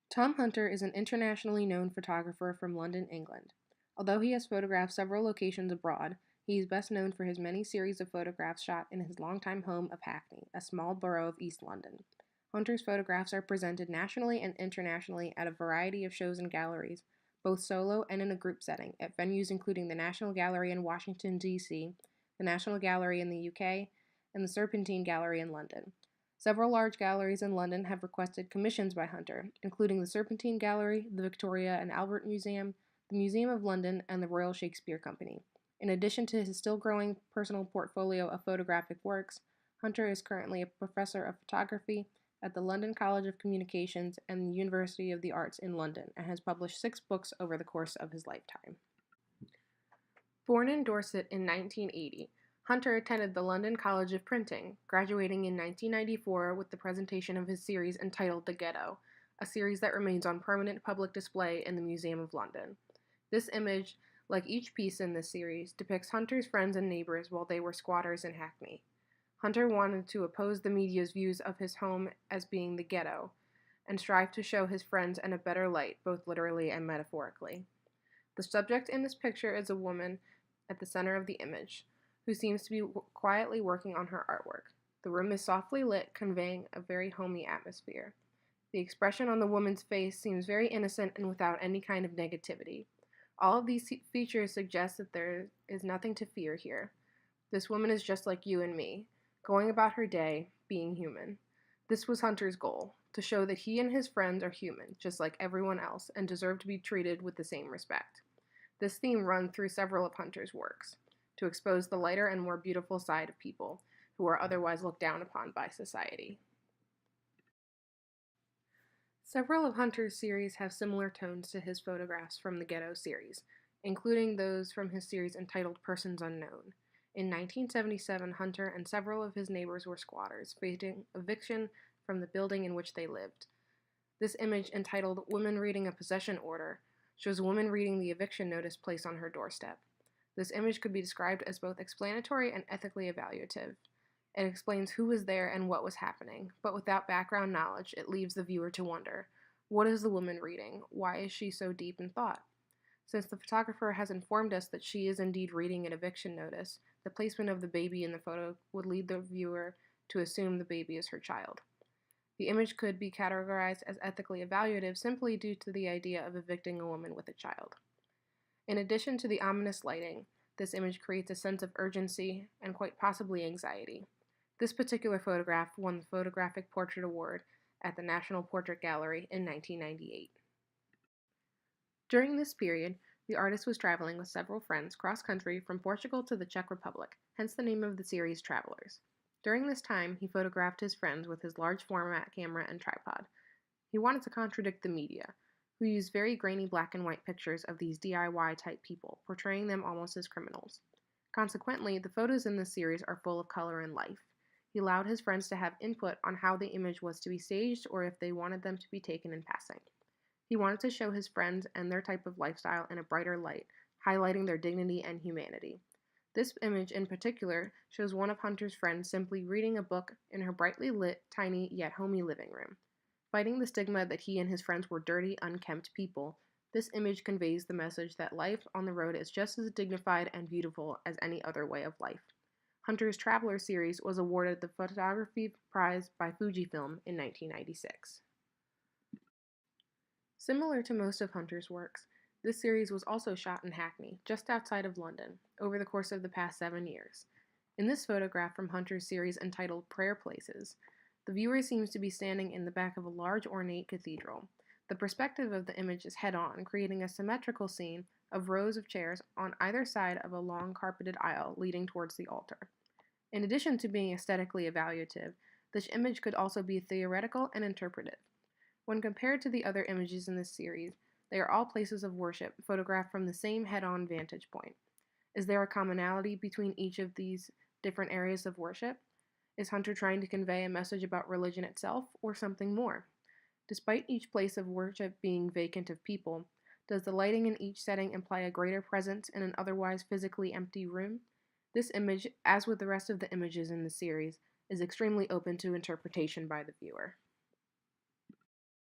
Tom Hunter is an internationally known photographer from London, England. Although he has photographed several locations abroad, he is best known for his many series of photographs shot in his longtime home of Hackney, a small borough of East London. Hunter's photographs are presented nationally and internationally at a variety of shows and galleries, both solo and in a group setting, at venues including the National Gallery in Washington, D.C., the National Gallery in the UK, and the Serpentine Gallery in London. Several large galleries in London have requested commissions by Hunter, including the Serpentine Gallery, the Victoria and Albert Museum, the Museum of London, and the Royal Shakespeare Company. In addition to his still growing personal portfolio of photographic works, Hunter is currently a professor of photography at the London College of Communications and the University of the Arts in London, and has published 6 books over the course of his lifetime. Born in Dorset in 1980, Hunter attended the London College of Printing, graduating in 1994 with the presentation of his series entitled The Ghetto, a series that remains on permanent public display in the Museum of London. This image, like each piece in this series, depicts Hunter's friends and neighbors while they were squatters in Hackney. Hunter wanted to oppose the media's views of his home as being the ghetto, and strive to show his friends in a better light, both literally and metaphorically. The subject in this picture is a woman at the center of the image, who seems to be quietly working on her artwork. The room is softly lit, conveying a very homey atmosphere. The expression on the woman's face seems very innocent and without any kind of negativity. All of these features suggest that there is nothing to fear here. This woman is just like you and me, going about her day, being human. This was Hunter's goal, to show that he and his friends are human, just like everyone else, and deserve to be treated with the same respect. This theme runs through several of Hunter's works, to expose the lighter and more beautiful side of people who are otherwise looked down upon by society. Several of Hunter's series have similar tones to his photographs from the Ghetto series, including those from his series entitled Persons Unknown. In 1977, Hunter and several of his neighbors were squatters, facing eviction from the building in which they lived. This image, entitled Woman Reading a Possession Order, shows a woman reading the eviction notice placed on her doorstep. This image could be described as both explanatory and ethically evaluative. It explains who was there and what was happening, but without background knowledge, it leaves the viewer to wonder, what is the woman reading? Why is she so deep in thought? Since the photographer has informed us that she is indeed reading an eviction notice, the placement of the baby in the photo would lead the viewer to assume the baby is her child. The image could be categorized as ethically evaluative simply due to the idea of evicting a woman with a child. In addition to the ominous lighting, this image creates a sense of urgency and quite possibly anxiety. This particular photograph won the Photographic Portrait Award at the National Portrait Gallery in 1998. During this period, the artist was traveling with several friends cross-country from Portugal to the Czech Republic, hence the name of the series Travelers. During this time, he photographed his friends with his large format camera and tripod. He wanted to contradict the media, who used very grainy black and white pictures of these DIY-type people, portraying them almost as criminals. Consequently, the photos in this series are full of color and life. He allowed his friends to have input on how the image was to be staged or if they wanted them to be taken in passing. He wanted to show his friends and their type of lifestyle in a brighter light, highlighting their dignity and humanity. This image in particular shows one of Hunter's friends simply reading a book in her brightly lit, tiny, yet homey living room. Fighting the stigma that he and his friends were dirty, unkempt people, this image conveys the message that life on the road is just as dignified and beautiful as any other way of life. Hunter's Traveler series was awarded the Photography Prize by Fujifilm in 1996. Similar to most of Hunter's works, this series was also shot in Hackney, just outside of London, over the course of the past 7 years. In this photograph from Hunter's series entitled Prayer Places, the viewer seems to be standing in the back of a large ornate cathedral. The perspective of the image is head-on, creating a symmetrical scene of rows of chairs on either side of a long carpeted aisle leading towards the altar. In addition to being aesthetically evaluative, this image could also be theoretical and interpretive. When compared to the other images in this series, they are all places of worship photographed from the same head-on vantage point. Is there a commonality between each of these different areas of worship? Is Hunter trying to convey a message about religion itself, or something more? Despite each place of worship being vacant of people, does the lighting in each setting imply a greater presence in an otherwise physically empty room? This image, as with the rest of the images in the series, is extremely open to interpretation by the viewer.